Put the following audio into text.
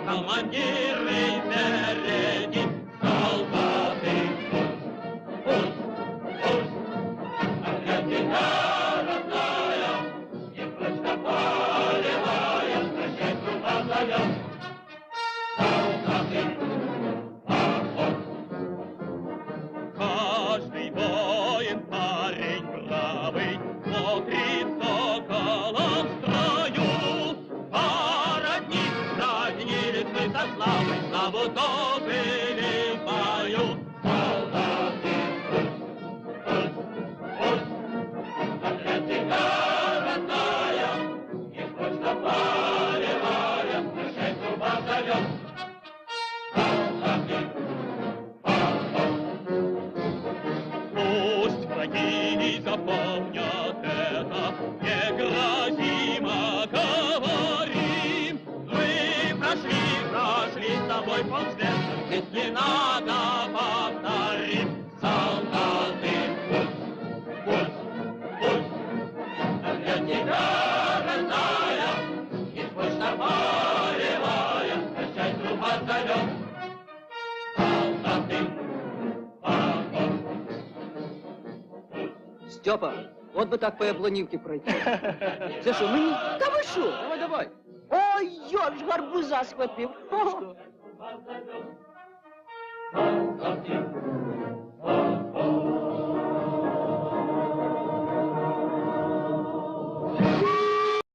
Командиры впереди, солдаты, пусть, Аргентина родная, и точно полевая, прощай, труба зовет. Солдаты, поход. Каждый воин парень бравый, смотрит соколом в строю, со славой славу добыли в бою. Солдаты, пусть, Атлантика родная, и почта полевая, прощай, труба зовет. Солдаты, пусть враги не запомнят это, не грозимо говорим. Прошли с тобой полсвета, если надо, повторим. Солдаты, пусть, Аргентина родная, и почта полевая, прощай, труба зовет. Солдаты, поход. Степа, от би так по Яблонівці пройти. Це що, мені? Та ви що? Давай, давай. Ой, я ж гарбуза схватив. Солдаты,